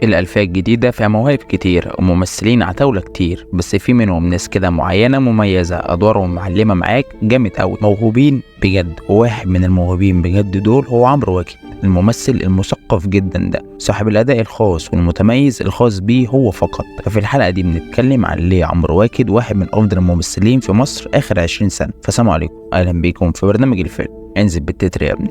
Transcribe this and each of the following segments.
الألفية الجديدة فيها مواهب كتير وممثلين عتاولة كتير، بس في منهم ناس كده معينة مميزة أدوارهم معلمة معاك جامد أوي، موهوبين بجد. وواحد من الموهوبين بجد دول هو عمرو واكد، الممثل المثقف جدا ده، صاحب الأداء الخاص والمتميز الخاص بيه هو فقط. ففي الحلقة دي بنتكلم عن ليه عمرو واكد واحد من أفضل الممثلين في مصر آخر 20 سنة. فسلام عليكم، أهلا بيكم في برنامج الفيلم. انزل بالتتر يا ابني.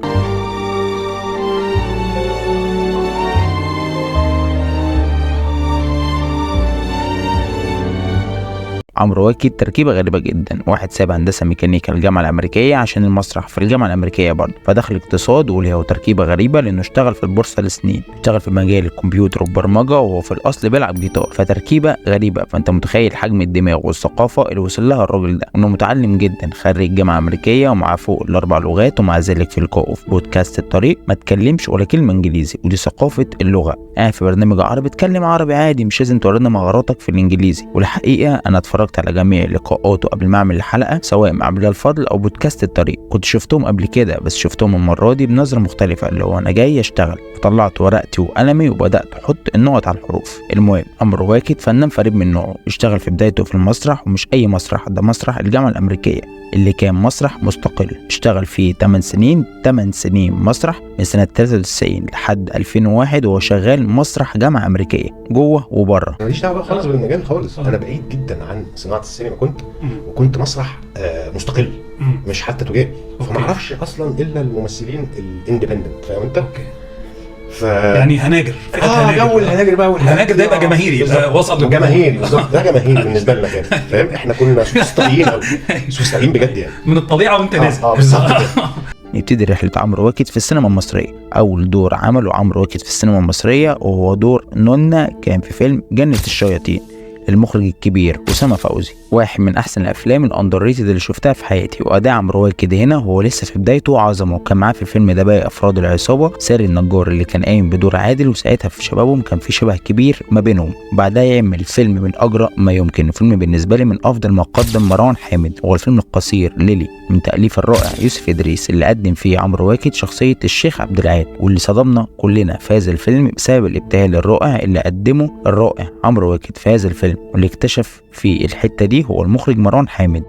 عمرو واكد تركيبة غريبة جدا، واحد ساب هندسة ميكانيكا الجامعة الأمريكية عشان المسرح في الجامعة الأمريكية برضه، فدخل اقتصاد وليه تركيبة غريبة لأنه اشتغل في البورصة لسنين، اشتغل في مجال الكمبيوتر والبرمجة وهو في الأصل بيلعب جيتار، فتركيبة غريبة. فأنت متخيل حجم الدماغ والثقافة اللي وصل لها الراجل ده، إنه متعلم جدا، خريج جامعة أمريكية ومعاه فوق ال4 لغات، ومع ذلك في لقائه في بودكاست الطريق ما تكلمش ولا كلمة إنجليزي، ودي ثقافة اللغة. في برنامج عربي اتكلم عربي عادي، مش لازم تورينا مهاراتك في الإنجليزي. والحقيقة أنا اتفرجت على جميع لقاءاته قبل ما اعمل الحلقه، سواء مع بلال الفضل او بودكاست الطريق. كنت شفتهم قبل كده بس شفتهم المره دي بنظره مختلفه، اللي هو انا جاي اشتغل. فطلعت ورقتي وقلمي وبدات احط النقط على الحروف. المهم، عمرو واكد فنان فريد من نوعه، اشتغل في بدايته في المسرح، ومش اي مسرح، ده مسرح الجامعه الامريكيه اللي كان مسرح مستقل، اشتغل فيه 8 سنين مسرح من سنة 93 لحد 2001، وهو شغال مسرح جامعة أمريكية جوه وبره. ماليش دعوة خالص بالمجال خالص، أنا بعيد جدا عن صناعة السينما. وكنت مسرح مستقل، مش حتى تجاري، فما اعرفش أصلا إلا الممثلين الاندبندنت، فاهم أنت؟ يعني هناجر جو الهناجر بقى، والهناجر ده يبقى جماهيري، وصل جماهيري بالظبط، ده جماهيري بالنسبه لنا كده، فاهم؟ احنا كنا سوستريين قوي، سوستريين بجد يعني، من الطبيعه وانت نازل. بالظبط. نبتدي رحله عمرو واكد في السينما المصريه. اول دور عمله عمرو واكد في السينما المصريه وهو دور نونا، كان في فيلم جنة الشياطين، المخرج الكبير أسامة فوزي، واحد من احسن الافلام الاندرريتد اللي شفتها في حياتي. واداء عمرو واكد هنا هو لسه في بدايته عظمه، وكان معاه في الفيلم ده باقي افراد العصابه، ساري النجار اللي كان قايم بدور عادل، وساعتها في شبابهم كان في شبه كبير ما بينهم. بعدها يعمل فيلم من اجرأ ما يمكن، فيلم بالنسبه لي من افضل ما قدم مروان حامد، هو الفيلم القصير ليلي من تاليف الرائع يوسف ادريس، اللي قدم فيه عمرو واكد شخصيه الشيخ عبد العال، واللي صدمنا كلنا في هذا الفيلم بسبب الابتهال الرائع اللي قدمه الرائع عمرو واكد في هذا الفيلم. واللي اكتشف في الحته دي هو المخرج مروان حامد.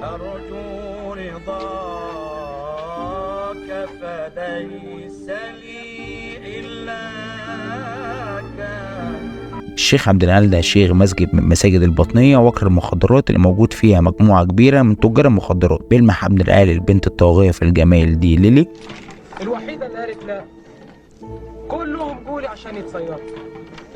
أرجو رضاك فليس لي إلاك. الشيخ عبد العال ده شيخ مسجد من مساجد البطنية وكر المخدرات اللي موجود فيها مجموعة كبيرة من تجار المخدرات. بيلمح عبد العال البنت الطاغية في الجمال دي ليلي، الوحيدة اللي قالت لا، كلهم جولي عشان يتصيروا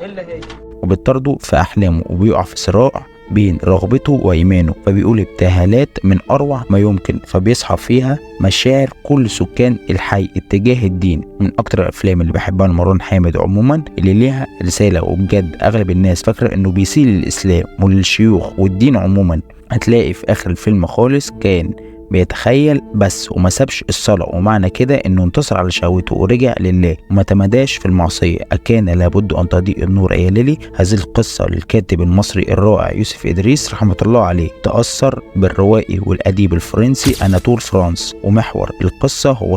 إلا هي، وبتطرده في أحلامه، وبيقع في صراع بين رغبته وإيمانه، فبيقول ابتهالات من أروع ما يمكن، فبيصحى فيها مشاعر كل سكان الحي اتجاه الدين. من أكتر الأفلام اللي بحبها لمروان حامد عموما اللي ليها رسالة، وبجد أغلب الناس فاكرة إنه بيسيء للإسلام وللشيوخ والدين عموما. هتلاقي في آخر الفيلم خالص كان بيتخيل بس وما سابش الصلاة، ومعنى كده انه انتصر على شهوته ورجع لله وما تمداش في المعصية. أكان لابد أن تضيء النور يا ليلي. هذه القصة للكاتب المصري الرائع يوسف إدريس رحمة الله عليه، تأثر بالروائي والأديب الفرنسي أناتول فرانس، ومحور القصة هو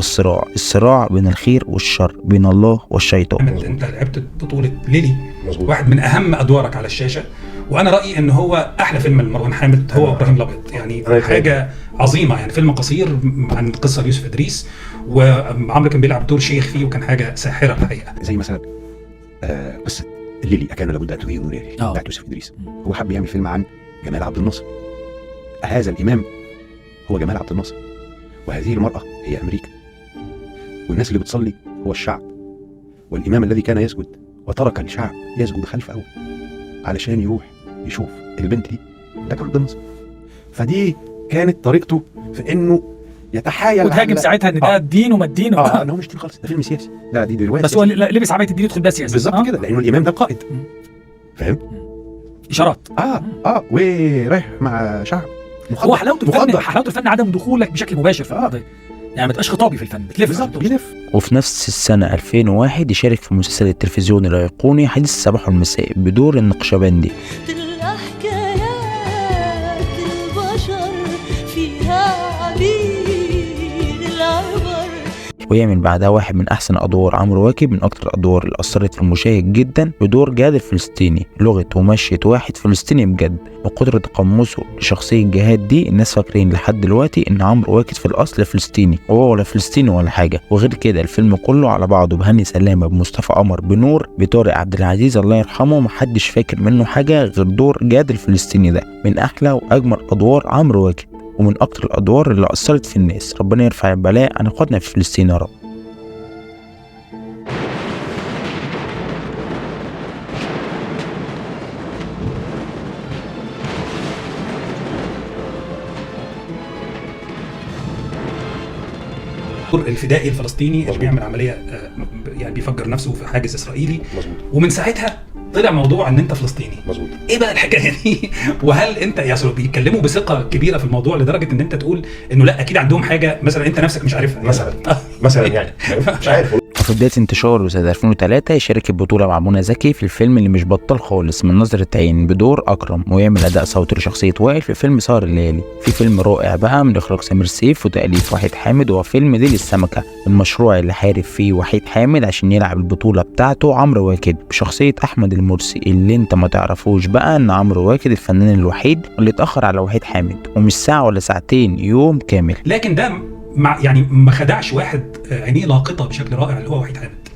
الصراع بين الخير والشر، بين الله والشيطان. انت لعبت بطولة ليلي، مظبوط، واحد من أهم أدوارك على الشاشة، وأنا رأيي إن هو أحلى فيلم لمروان حامد هو إبراهيم الأبيض، يعني حاجة عظيمة، يعني فيلم قصير عن قصة يوسف إدريس، وعمرو كان بيلعب دور شيخ فيه وكان حاجة ساحرة الحقيقة. زي مثلا قصة الليلي أكان لابد أن تضيء النور يا ليلي بتاعت يوسف إدريس. هو حب يعمل فيلم عن جمال عبد الناصر، هذا الإمام هو جمال عبد الناصر، وهذه المرأة هي أمريكا، والناس اللي بتصلي هو الشعب، والإمام الذي كان يسجد وترك الشعب يسجد خلفه علشان يروح يشوف البنت دي، ده كان عبد الناصر. فدي كانت طريقته في انه يتحايل وتهاجم ساعتها ان ده الدين وما الدين ان هو مش دين خالص، ده فيلم سياسي، لا دي روايه بس هو لبس عبايه الدين يدخل بها سياسي بالظبط كده، لانه الامام ده القائد، فاهم؟ اشارات ورايح مع شعب هو حلاوه الفن عدم دخولك بشكل مباشر في القضيه، يعني ما تبقاش خطابي في الفن، بتلف بالظبط بيلف. وفي نفس السنة 2001 يشارك في مسلسل التلفزيوني الأيقوني حديث الصباح والمساء بدور النقشبندي. ويعمل بعدها واحد من أحسن أدوار عمرو واكد، من أكتر الأدوار اللي أثرت في المشاهد جدا، بدور جهاد الفلسطيني، لغة ومشية واحد فلسطيني بجد. وقدر تقمصه لشخصية جهاد دي الناس فاكرين لحد دلوقتي إن عمرو واكد في الأصل فلسطيني، وهو ولا فلسطيني ولا حاجة. وغير كده الفيلم كله على بعضه بهاني سلامة، بمصطفى قمر، بنور، بطارق عبد العزيز الله يرحمه، محدش فاكر منه حاجة غير دور جهاد الفلسطيني ده. من أحلى وأجمل أدوار عمرو واكد، ومن أكتر الأدوار اللي أثرت في الناس. ربنا يرفع البلاء عن إخواتنا في فلسطين يا رب. الفدائي الفلسطيني اللي بيعمل عمليه يعني بيفجر نفسه في حاجز اسرائيلي. مظبوط. ومن ساعتها طلع موضوع ان انت فلسطيني. مظبوط. ايه بقى الحكايه دي؟ وهل انت يا سلو بيتكلموا بثقه كبيره في الموضوع لدرجه ان انت تقول انه لا اكيد عندهم حاجه مثلا انت نفسك مش عارفها مثلا يعني مش عارف. وفي بداية انتشاره سنة 2003 يشارك البطولة مع منى زكي في الفيلم اللي مش بطل خالص من نظرة عين بدور أكرم، ويعمل أداء صوتي لشخصية وائل في فيلم سهر الليالي. في فيلم رائع بقى من إخراج سمير سيف وتأليف وحيد حامد، وهو فيلم ديل السمكة، المشروع اللي حارب فيه وحيد حامد عشان يلعب البطولة بتاعته عمرو واكد بشخصية أحمد المرسي. اللي انت ما تعرفوش بقى ان عمرو واكد الفنان الوحيد اللي اتأخر على وحيد حامد، ومش ساعة ولا ساعتين، يوم كامل. لكن ده يعني ما خدعش واحد عينيه لاقطه بشكل رائع اللي هو وحيد حامد.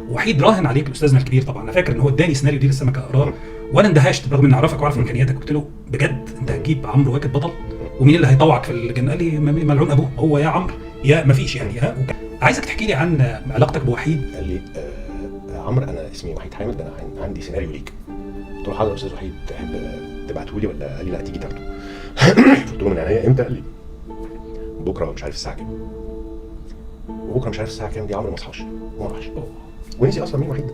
وحيد راهن عليك استاذنا الكبير طبعا. انا فاكر ان هو اداني سيناريو دي السمكه اقراه وانا اندهشت برغم اني اعرفك واعرف امكانياتك. قلت له بجد انت هتجيب عمرو واكد بطل ومين اللي هيطوعك في الجنة؟ قال لي ملعون ابوه، هو يا عمرو يا ما فيش يعني. عايزك تحكي لي عن علاقتك بوحيد. قال لي عمرو انا اسمي وحيد حامد، انا عندي سيناريو ليك. قلت له حاضر يا استاذ وحيد، تحب تبعته لي ولا؟ قال لي لا تيجي تاخده. قلت له من عينيا. امتى؟ قال لي بكره مش عارف الساعه كام. وبكره مش عارف الساعه كام دي عمرو ما صحاش وما راحش ونسي اصلا مين وحيد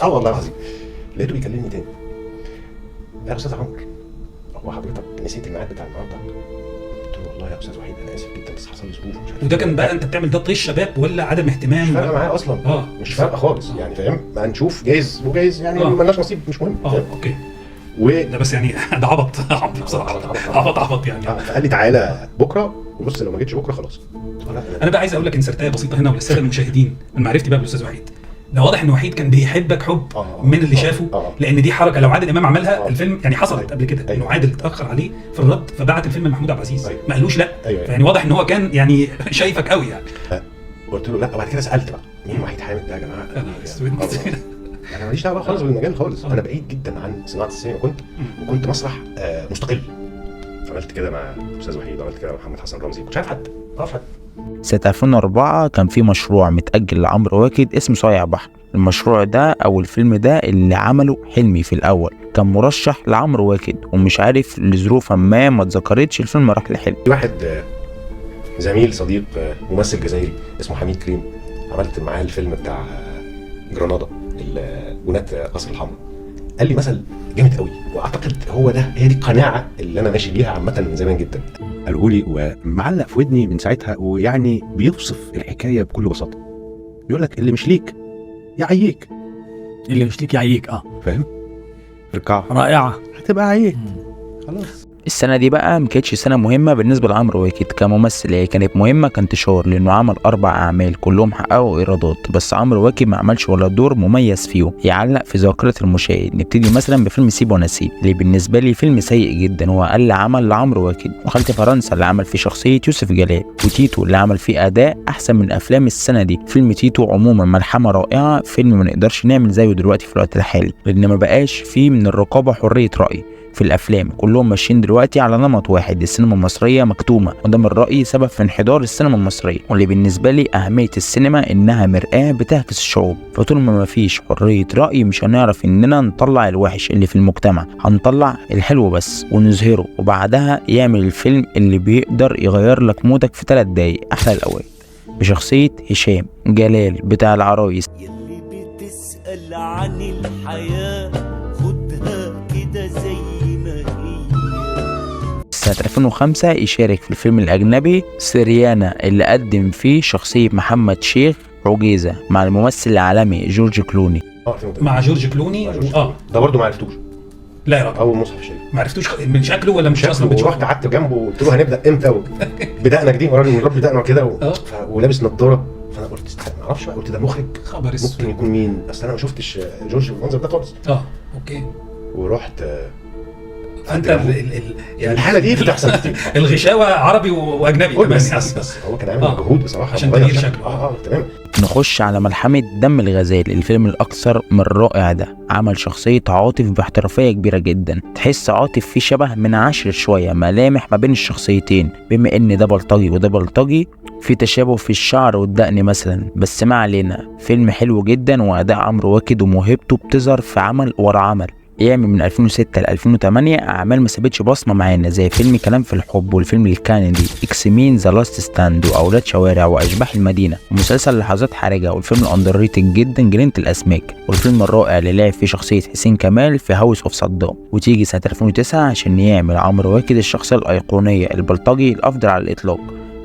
ده. والله العظيم لقيته بيكلمني تاني. يا استاذ عمرو هو حضرتك نسيت الميعاد بتاع النهارده؟ قلت له والله يا استاذ وحيد انا اسف جدا بس حصل لي ظروف مش عارف. وده كان بقى انت بتعمل ده طيش شباب ولا عدم اهتمام؟ مش فارقه معايا اصلا. مش فارقه خالص يعني، فاهم؟ ما هنشوف جايز وجايز يعني مالناش نصيب، مش مهم. اوكي. ده بس يعني ده عبط بصراحه، عبط يعني. فقال لي تعالى بكره، وبص لو ما جيتش بكره خلاص. انا بقى عايز اقول لك انسرتايه بسيطه هنا وللساده المشاهدين من معرفتي بقى بالاستاذ وحيد. ده واضح ان وحيد كان بيحبك حب من اللي شافه، لان دي حركه لو عادل امام عملها الفيلم يعني حصلت قبل كده. انه عادل اتاخر عليه في الرد فبعت الفيلم لمحمود عبد العزيز، ما قالوش لا. يعني واضح ان هو كان يعني شايفك قوي يعني. قلت له لا. وبعد كده سالت بقى مين وحيد حامد ده يا جماعه؟ انا ماليش دعوه خالص بالمجال خالص. انا بعيد جدا عن صناعه السينما. كنت مسرح مستقل. عملت كده مع الاستاذ وحيد، عملت كده مع محمد حسن رمزي، كنتش عارف حد. سنة 2004 كان في مشروع متأجل لعمرو واكد اسمه صايع بحر. المشروع ده او الفيلم ده اللي عمله حلمي في الاول كان مرشح لعمرو واكد، ومش عارف لظروف ما اتذكرتش الفيلم راح لحلمي. واحد زميل صديق ممثل جزائري اسمه حميد كريم، عملت معاه الفيلم بتاع جرانادا الجنات قصر الحمراء. قال لي مثل جامد قوي، واعتقد هي دي القناعه اللي انا ماشي بيها عامه من زمان جدا. قاله لي ومعلق في ودني من ساعتها، ويعني بيوصف الحكايه بكل بساطه. بيقول لك اللي مش ليك يعييك، اللي مش ليك يعييك. فاهم؟ ركعه رائعه هتبقى عييك خلاص. السنة دي بقى ما كانتش سنة مهمة بالنسبة لعمرو واكد كممثل، هي كانت مهمة كانتشار، لأنه عمل 4 أعمال كلهم حققوا إيرادات، بس عمرو واكد ما عملش ولا دور مميز فيهم يعلق في ذاكرة المشاهد. نبتدي مثلا بفيلم سيب ونسيب اللي بالنسبة لي فيلم سيء جدا، هو أقل عمل لعمرو واكد. وخالة فرنسا اللي عمل فيه شخصية يوسف جلال، وتيتو اللي عمل فيه أداء أحسن من أفلام السنة دي. فيلم تيتو عموما ملحمة رائعة، فيلم ما نقدرش نعمل زيه دلوقتي في الوقت الحالي، لأن ما بقاش فيه من الرقابة حرية رأي. في الافلام كلهم ماشيين دلوقتي على نمط واحد، السينما المصريه مكتومه، وده من رايي سبب في انحدار السينما المصريه. واللي بالنسبه لي اهميه السينما انها مرآة بتعكس الشعوب، فطول ما مفيش حريه راي مش هنعرف اننا نطلع الوحش اللي في المجتمع، هنطلع الحلو بس ونظهره، وبعدها يعمل الفيلم اللي بيقدر يغير لك مودك في 3 دقايق. احلى الاوقات بشخصيه هشام جلال بتاع العرايس. يلي بتسأل عن الحياة خدها كده زي ما هي. سنة 2005 يشارك في الفيلم الأجنبي سيريانا اللي قدم فيه شخصية محمد شيخ عجيزة مع الممثل العالمي جورج كلوني. مع جورج كلوني. ده برضه ما عرفتوش. لا يا راجل، اول مصحف شيء ما عرفتوش من شكله ولا مش اصلا بتشوفه؟ رحت قعدت جنبه وقلت له هنبدا امتى بدانا جديد، وراجل مربي دقنه كده ولابس نظاره، فانا قلت استحق ما اعرفش بقى، قلت ده مخرج خبر ممكن يكون مين، اصل انا ما شفتش جورج بالمنظر ده خالص. اوكي. ورحت انت يعني الحاله دي بتحصل كتير. الغشاوه عربي واجنبي كمان بس, يعني. بس هو كان عامل مجهود بصراحه عشان تغيير شكله. تمام. نخش على ملحمة دم الغزال، الفيلم الأكثر من رائع ده. عمل شخصية عاطف باحترافية كبيرة جدا، تحس عاطف فيه شبه من عشر شوية، ملامح ما بين الشخصيتين، بما إن ده بلطجي وده بلطجي، في تشابه في الشعر والدقن مثلا. بس ما علينا، فيلم حلو جدا، وأداء عمرو واكد وموهبته بتظهر في عمل ورا عمل. يعمل من 2006 ل 2008 اعمال ما سابتش بصمه معانا، زي فيلم كلام في الحب، والفيلم الكندي، اكس مين، ذا لاست ستاند، واولاد شوارع، واشباح المدينه، ومسلسل لحظات حرجه، والفيلم الاندر ريتد جدا جنينه الاسماك، والفيلم الرائع اللي لعب فيه شخصيه حسين كمال في هاوس اوف صدام. وتيجي سنه 2009 عشان يعمل عمرو واكد الشخصيه الايقونيه البلطجي الافضل على الاطلاق،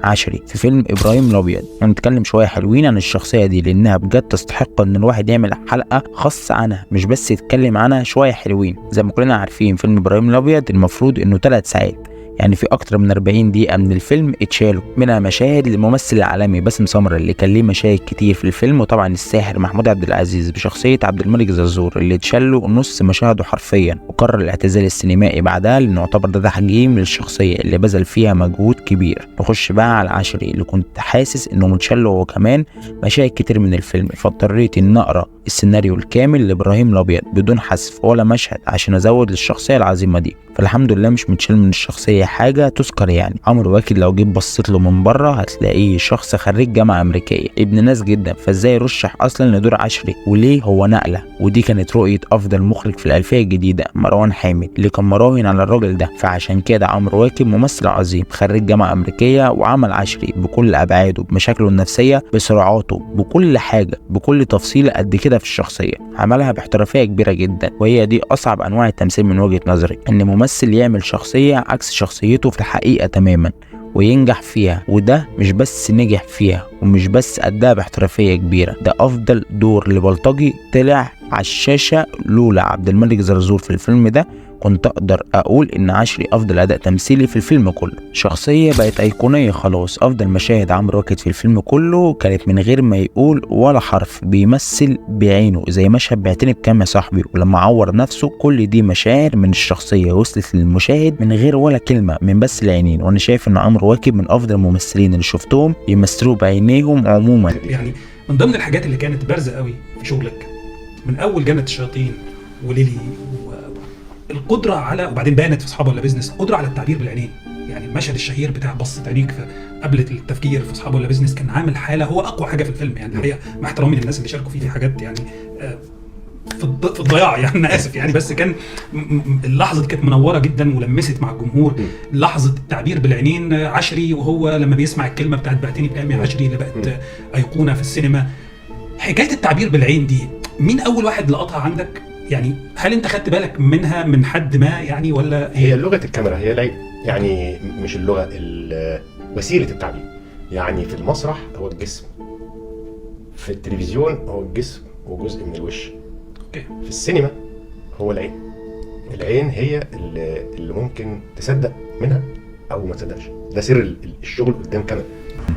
عشري، في فيلم ابراهيم الابيض. هنتكلم شويه حلوين عن الشخصيه دي، لانها بجد تستحق ان الواحد يعمل حلقه خاصه عنها، مش بس يتكلم عنها شويه حلوين. زي ما كلنا عارفين فيلم ابراهيم الابيض المفروض انه 3 ساعات، يعني في اكتر من 40 دقيقه من الفيلم اتشالوا منها مشاهد للممثل العالمي باسم سمرة اللي كان ليه مشاهد كتير في الفيلم، وطبعا الساحر محمود عبد العزيز بشخصيه عبد الملك زرزور اللي اتشالوا نص مشاهده حرفيا، وقرر الاعتزال السينمائي بعدها، لانه يعتبر ده تحجيم للشخصيه اللي بذل فيها مجهود كبير. نخش بقى على عشري اللي كنت حاسس انه متشال هو كمان مشاهد كتير من الفيلم، فاضطريت ان اقرا السيناريو الكامل لابراهيم الابيض بدون حذف ولا مشهد عشان ازود للشخصيه العظيمه دي. فالحمد لله مش متشال من الشخصيه حاجه تذكر. يعني عمرو واكد لو جيت بصيت له من بره هتلاقيه شخص خريج جامعه امريكيه، ابن ناس جدا، فازاي يرشح اصلا لدور عشري؟ وليه هو نقله؟ ودي كانت رؤيه افضل مخرج في الالفيه الجديده مروان حامد اللي كان مراهن على الراجل ده. فعشان كده عمرو واكد ممثل عظيم خريج جامعه امريكيه، وعمل عشري بكل ابعاده، بمشاكله النفسيه، بسرعاته، بكل حاجه، بكل تفصيله قد كده في الشخصيه، عملها باحترافيه كبيره جدا. وهي دي اصعب انواع التمثيل من وجهه نظري، ان ممثل يعمل شخصيه عكس شخصيته في الحقيقه تماما وينجح فيها. وده مش بس نجح فيها ومش بس أداها باحترافية كبيرة، ده أفضل دور لبلطجي طلع على الشاشة. لولا عبد الملك زرزور في الفيلم ده كنت أقدر أقول إن عشري أفضل أداء تمثيلي في الفيلم كله. شخصية بقت أيقونية خلاص. أفضل مشاهد عمرو واكد في الفيلم كله كانت من غير ما يقول ولا حرف، بيمثل بعينه، زي مشهد بعتني بكام يا صاحبي ولما عور نفسه. كل دي مشاعر من الشخصية وصلت للمشاهد من غير ولا كلمة، من بس العينين. وأنا شايف إن عمرو واكد من أفضل الممثلين اللي شفتهم يمثلوا بعينيهم عموما. يعني من ضمن الحاجات اللي كانت بارزة قوي في شغلك من أول جنة الشياطين وليلي، القدرة على، وبعدين بانت في أصحابه ولا بيزنس، قدرة على التعبير بالعينين. يعني المشهد الشهير بتاع بصة عينيك قبل التفكير في أصحابه ولا بيزنس كان عامل حالة، هو أقوى حاجة في الفيلم يعني الحقيقة، مع احترامي للناس اللي شاركوا فيه في حاجات يعني في الضياع يعني أنا آسف يعني، بس كان اللحظة دي كانت منورة جدا ولمست مع الجمهور. لحظة التعبير بالعينين، عشري وهو لما بيسمع الكلمة بتاعت بعتني بكام يا عشري اللي بقت أيقونة في السينما. حكاية التعبير بالعين دي مين أول واحد لقطها عندك؟ يعني هل انت خدت بالك منها من حد ما يعني، ولا هي لغه الكاميرا هي العين يعني، مش اللغه، وسيله التعبير. يعني في المسرح هو الجسم، في التلفزيون هو الجسم وجزء من الوش، في السينما هو العين. العين هي اللي ممكن تصدق منها او ما تصدقش، ده سر الشغل قدام كاميرا.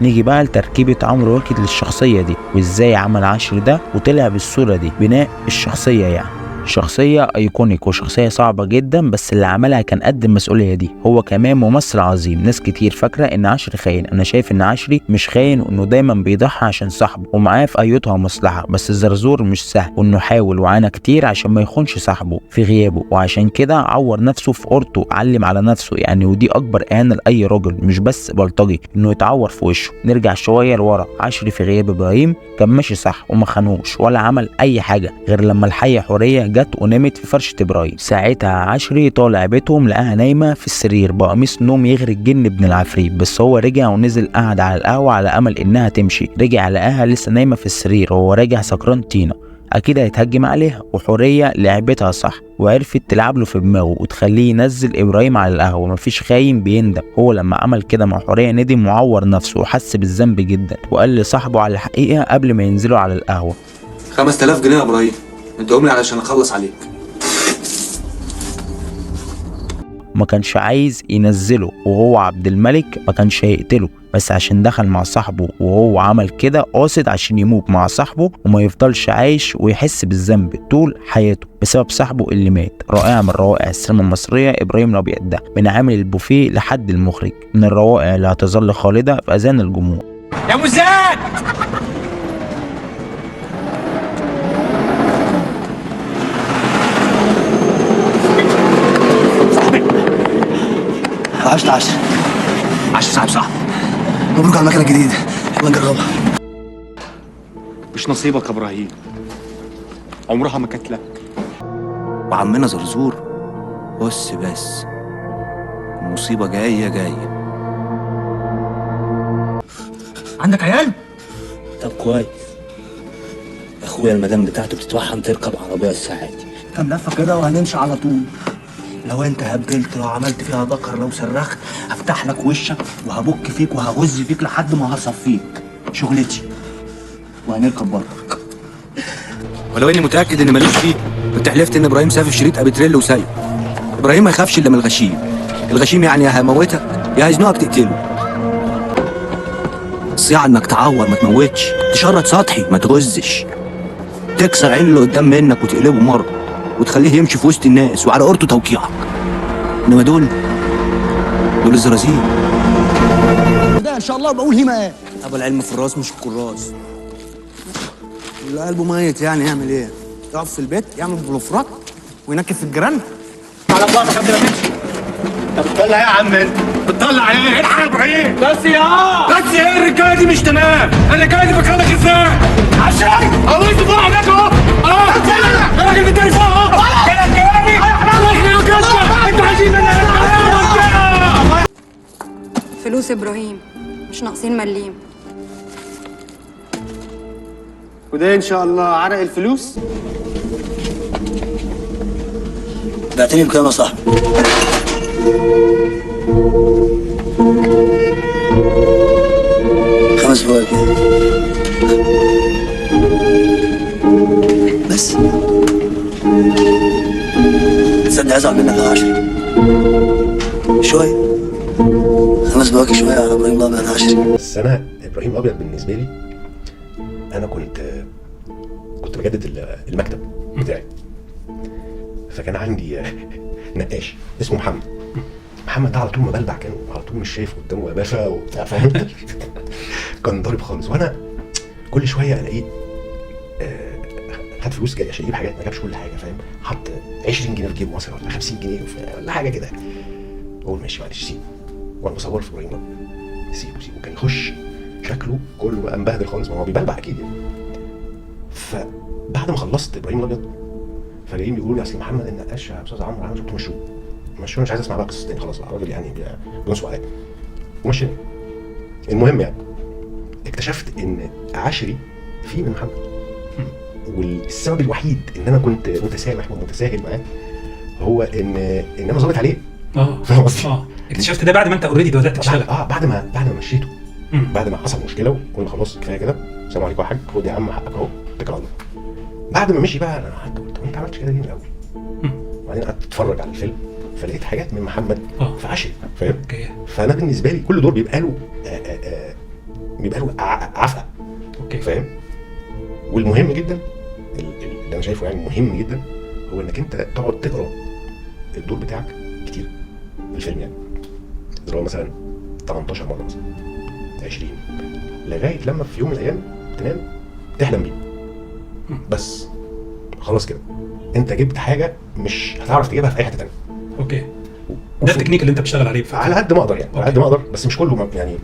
نيجي بقى لتركيبة عمرو واكد للشخصية دي، وازاي عمل عشري ده وطلع بالصورة دي. بناء الشخصية يعني شخصية ايكونيك وشخصية صعبة جدا، بس اللي عملها كان قد المسؤولية دي. هو كمان ممثل عظيم. ناس كتير فاكرة ان عشري خاين، انا شايف ان عشري مش خاين، وانه دايما بيضحي عشان صاحبه ومعاه في ايتها مصلحة. بس الزرزور مش سهل، وانه حاول وعانى كتير عشان ما يخونش صاحبه في غيابه، وعشان كده عور نفسه في اورته، علم على نفسه يعني. ودي اكبر اهانة لاي راجل مش بس بلطجي انه يتعور في وشه. نرجع شوية لورا، عشري في غياب ابراهيم كان ماشي صح وما خانوش ولا عمل اي حاجة غير لما الحية حورية جت ونامت في فرشة ابراهيم. ساعتها عشري طالع بيتهم لقاها نايمة في السرير بقميص نوم يغري الجن ابن العفريت. بس هو رجع ونزل قعد على القهوة على امل انها تمشي. رجع لقاها لسه نايمة في السرير وهو راجع سكران طينة، اكيد هيتهجم عليها. وحورية لعبتها صح وعرفت تلعب له في دماغه وتخليه ينزل ابراهيم على القهوة. مفيش خاين بيندم. هو لما عمل كده مع حورية ندم وعور نفسه وحس بالذنب جدا، وقال لصاحبه على الحقيقة قبل ما ينزلوا على القهوة. 5000 جنيه يا ابراهيم، ادهم لي علشان اخلص عليك. ما كانش عايز ينزله، وهو عبد الملك ما كانش هيقتله، بس عشان دخل مع صاحبه. وهو عمل كده قاصد عشان يموت مع صاحبه وما يفضلش عايش ويحس بالذنب طول حياته بسبب صاحبه اللي مات. رائع من روائع السينما المصرية إبراهيم الأبيض ده، من عامل البوفيه لحد المخرج، من الروائع اللي هتظل خالدة في أذهان الجمهور. يا مزاد عشت 10 صاحب صاحب، مبروك على المكنه الجديده، يلا نجربها. مش نصيبك يا ابراهيم، عمرها ما كانت لك. وعمنا زرزور بص بس، المصيبه جايه. عندك عيال؟ طب كويس. اخويا المدام بتاعته بتتوحم تركب عربيه الساعه دي، كام لفه كده وهنمشي على طول. لو انت هبلت، لو عملت فيها ذكر، لو صرخت هفتح لك وشك وهبك فيك وهغز فيك لحد ما هصفيك. شغلتي وهنركب برك. ولو اني متاكد ان ماليش فيه، كنت حلفت ان ابراهيم سافف شريط ابيتريل وسايب. ابراهيم ما يخافش الا من الغشيم. الغشيم يعني يا هيموتك يا هيزنقك تقتله. الصياعه انك تعور ما تموتش، تشرط سطحي ما تغزش، تكسر عين اللي قدام منك وتقلبه مره وتخليه يمشي في وسط الناس وعلى قرطه توقيعك. انما دول الزرازير. ده ان شاء الله بقول هما ايه؟ ابو العلم في الراس مش الكراس. اللي قلبه ميت يعني يعمل ايه؟ يقعد في البيت يعمل بلوفرات وينكف في الجيران؟ على الله ما كان ماشي. انت بتطلع ايه يا عم انت؟ بتطلع ايه؟ الحق يا ابراهيم بس ايه الرجاله دي مش تمام. الرجاله دي فاكرانك ازاي؟ عشان الله يصبر عليك اهو. انا راجل مداري فوق اهو. كلامي انت عايزين فلوس ابراهيم مش ناقصين مليم. وده ان شاء الله عرق الفلوس. بعتني بكام يا صاحبي؟ خمس فواكه بس. تصدق ازعل منك يا عشري شويه. 5 فواكه شويه على ابراهيم الابيض 10. بس انا ابراهيم الابيض بالنسبه لي، انا كنت بجدد المكتب بتاعي، فكان عندي نقاش اسمه محمد ده على طول مبلبع، كان على طول مش شايف قدامه يا باشا وبتاع، فاهم؟ كان ضارب خالص. وانا كل شويه الاقيه خد فلوس جاي عشان يجيب حاجات، ما جابش كل حاجه، فاهم؟ حط 20 جنيه في جيبه مثلا ولا 50 جنيه ولا حاجه كده. اقول ماشي معلش سيبه، وانا بصور في ابراهيم سيبه. كان يخش شكله كله بقى مبهدل خالص، ما هو بيبلبع اكيد يعني. فبعد ما خلصت ابراهيم الابيض، فجايين بيقولوا لي اصل محمد النقاش يا استاذ عمرو عايز مشوه، مش عايز اسمع بقى قصص تاني خلاص. الراجل يعني بينصب عليا ومشيني. المهم يعني اكتشفت ان عشري فيه من محمد، والسبب الوحيد ان انا كنت متسامح ومتساهل معاه هو ان انا ظابط عليه. فاهم قصدي؟ اكتشفت ده بعد ما انت اوريدي بدات تشتغل. بعد ما مشيته، بعد ما حصل مشكله وقلنا خلاص كفايه كده، السلام عليكم يا حاج، خد يا عم حقك اهو، اتكل على الله. بعد ما مشي بقى انا قعدت قلت انت عملتش كده ليه من الاول؟ وبعدين قعدت اتفرج على الفيلم فلقيت حاجات من محمد في عشري، فاهم؟ فانا بالنسبه لي كل دور بيبقى له عفقه، فاهم؟ والمهم جدا اللي انا شايفه يعني مهم جدا هو انك انت تقعد تقرا الدور بتاعك كتير في الفيلم، يعني تقرا مثلا 18 مره مثلا 20، لغايه لما في يوم من الايام تنام تحلم بيه بس خلاص كده انت جبت حاجه مش هتعرف تجيبها في اي حته ثانيه. اوكي، ده التكنيك اللي انت بتشتغل عليه على قد ما اقدر يعني، على قد ما اقدر، بس مش كله يعني.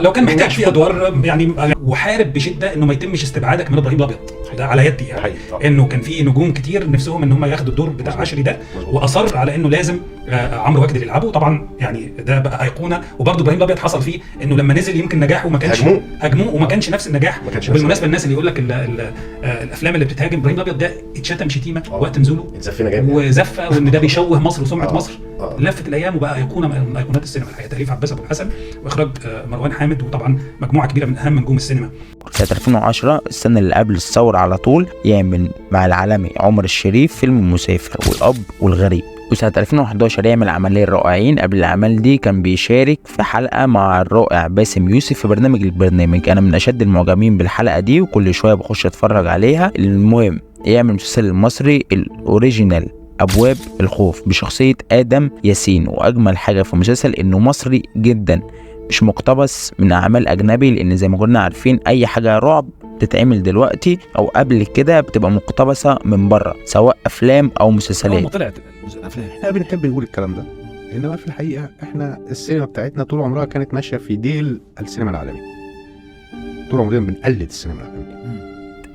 لو كان محتاج فيه ادوار يعني، وحارب بشده انه ما يتمش استبعادك من ابراهيم الابيض ده على يدي يعني، انه كان في نجوم كتير نفسهم ان هم ياخدوا الدور بتاع عشري ده، واصر على انه لازم عمرو واكد اللي يلعبه. طبعا يعني ده بقى ايقونه. وبرده ابراهيم الابيض حصل فيه انه لما نزل يمكن نجاحه ما كانش هجموه وما كانش نفس النجاح. بالمناسبه الناس اللي يقول لك الافلام اللي بتتهاجم ابراهيم الابيض ده اتشتم شتيمه وقت نزوله، اتزفنا جامد وزفه، وان ده بيشوه مصر وسمعه مصر. لفت الايام وبقى ايقونه من ايقونات السينما الحقيقه. تاليف عباس ابو الحسن واخراج مروان حامد، وطبعا مجموعه كبيره من اهم نجوم السينما. سنة 2010 السنة اللي قبل الثورة على طول يعمل مع العالمي عمر الشريف فيلم المسافر والأب والغريب. وسنة 2011 يعمل عملية الرائعين. قبل الأعمال دي كان بيشارك في حلقة مع الرائع باسم يوسف في برنامج. أنا من أشد المعجبين بالحلقة دي وكل شوية بخش أتفرج عليها. المهم يعمل المسلسل المصري الأوريجينال أبواب الخوف بشخصية آدم ياسين. وأجمل حاجة في المسلسل إنه مصري جدا، مش مقتبس من أعمال أجنبي، لأن زي ما كنا عارفين أي حاجة رعب بتتعمل دلوقتي أو قبل كده بتبقى مقتبسة من بره، سواء أفلام أو مسلسلات. ما طلعت الأفلام احنا بنحب نقول الكلام ده، إنما في الحقيقة احنا السينما بتاعتنا طول عمرها كانت ماشية في ديل السينما العالمية. طول عمرنا بنقلد السينما العالمية.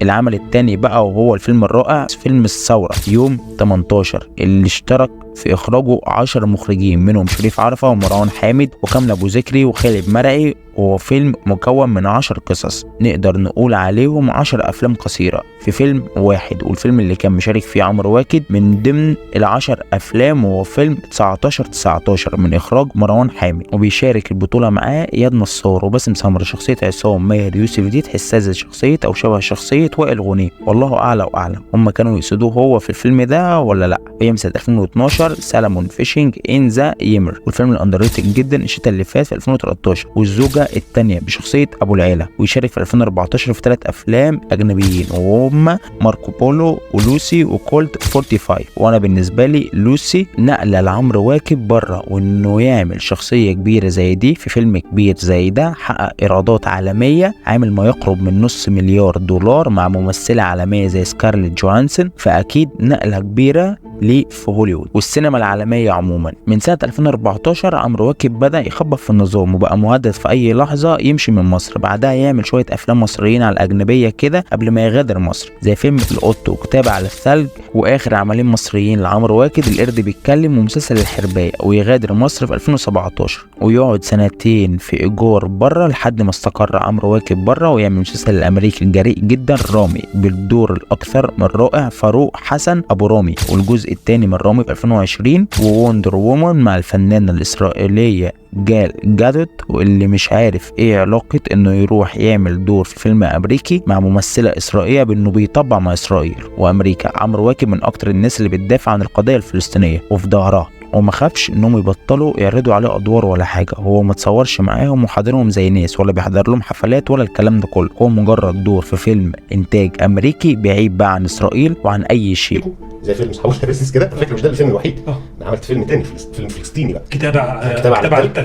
العمل التاني بقى وهو الفيلم الرائع فيلم الثورة يوم 18 اللي اشترك في إخراجه 10 مخرجين، منهم شريف عرفة ومروان حامد وكامل أبو ذكري وخالد مرعي. وهو فيلم مكون من 10 قصص، نقدر نقول عليهم 10 أفلام قصيرة في فيلم واحد. والفيلم اللي كان مشارك فيه عمرو واكد من ضمن ال10 أفلام وهو فيلم 19 من إخراج مروان حامد. وبيشارك البطولة معاه إياد نصار وباسم سمرة. شخصية عصام ماهر يوسف دي تحسها زي شخصية أو شبه شخصية وائل غنيم، والله أعلى وأعلم هم كانوا يقصدوه هو في الفيلم ده ولا لأ. أيام سنة 2012 سالمون فيشنج إن ذا يمر، والفيلم الأندرريتد جدا الشتاء اللي فات في 2013. والزوجة الثانية بشخصية أبو العيلة، ويشارك في 2014 في 3 أفلام أجنبيين وهم ماركو بولو ولوسي وكولت 45. وأنا بالنسبة لي لوسي نقلة لعمرو واكد بره، وإنه يعمل شخصية كبيرة زي دي في فيلم كبير زي ده حقق إيرادات عالمية عامل ما يقرب من $500 مليار مع ممثلة عالمية زي سكارليت جوهانسون، فأكيد نقلة كبيرة ليه في هوليوود والسينما العالمية عموما. من سنة 2014 عمرو واكد بدأ يخبط في النظام وبقى مهدد في أي لحظة يمشي من مصر. بعدها يعمل شوية أفلام مصريين على الأجنبية كده قبل ما يغادر مصر، زي فيلم القط وكتاب على الثلج. وآخر عملين مصريين لعمرو واكد القرد بيتكلم ومسلسل الحرباية. ويغادر مصر في 2017 ويقعد 2 سنين في إيجار بره لحد ما استقر عمرو واكد بره، ويعمل المسلسل الأمريكي الجريء جدا رامي بالدور الأكثر من رائع فاروق حسن أبو رامي، والجزء الثاني من رامي في 2020. ووندر وومن مع الفنانة الإسرائيلية جال جادوت، واللي مش عارف ايه علاقة انه يروح يعمل دور في فيلم امريكي مع ممثلة اسرائيلية بانه بيطبع مع اسرائيل وامريكا. عمرو واكد من اكتر الناس اللي بتدافع عن القضية الفلسطينية وفي ظهرها، وما خافش انهم يبطلوا يعرضوا عليه ادوار ولا حاجه. هو ما تصورش معاهم وحاضرهم زي ناس ولا بيحضر لهم حفلات ولا الكلام ده كله. هو مجرد دور في فيلم انتاج امريكي بعيد بقى عن اسرائيل وعن اي شيء. زي فيلم صحاب البيزنس كده. على فكره مش ده الفيلم الوحيد، انا عملت فيلم تاني فيلم فلسطيني بقى، كتابه على الثلج.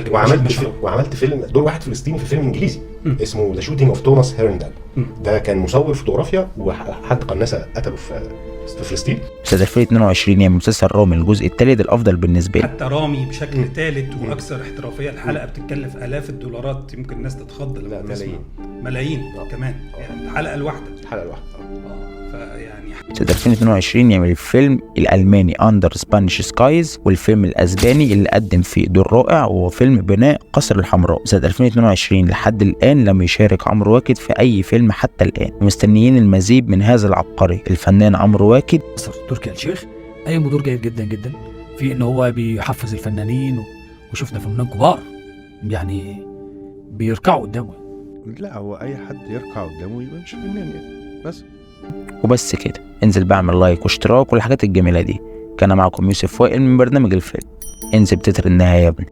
وعملت فيلم دور واحد فلسطيني في فيلم انجليزي اسمه ذا شوتينج اوف توماس هيرندال. ده كان مصور فوتوغرافيا وحد قناصه قتله في فلسطين. سنة 2022 يعني مسلسل رامي الجزء الثالث الافضل بالنسبه لي. حتى رامي بشكل ثالث واكثر احترافيه. الحلقه بتتكلف الاف الدولارات، يمكن الناس تتخض لما تسمع. ملايين كمان يعني الحلقه الواحده. فيعني سنة 2022 يعمل الفيلم الألماني أندر سبانيش سكايز، والفيلم الأسباني اللي قدم فيه دور رائع وهو فيلم بناء قصر الحمراء. سنة 2022 لحد الآن لم يشارك عمرو واكد في أي فيلم حتى الآن، ومستنيين المزيد من هذا العبقري الفنان عمرو واكد. تركي آل الشيخ قايم بدور جيد جدا جدا في إن هو بيحفز الفنانين، وشفنا فنانين كبار يعني بيركعوا قدامه. لا هو أي حد يركع قدامه يبقى مش فنان يعني بس. وبس كده، انزل بعمل لايك واشتراك والحاجات الجميلة دي. كان معكم يوسف وائل من برنامج الفيلم. انزل بتتر النهاية يا ابني.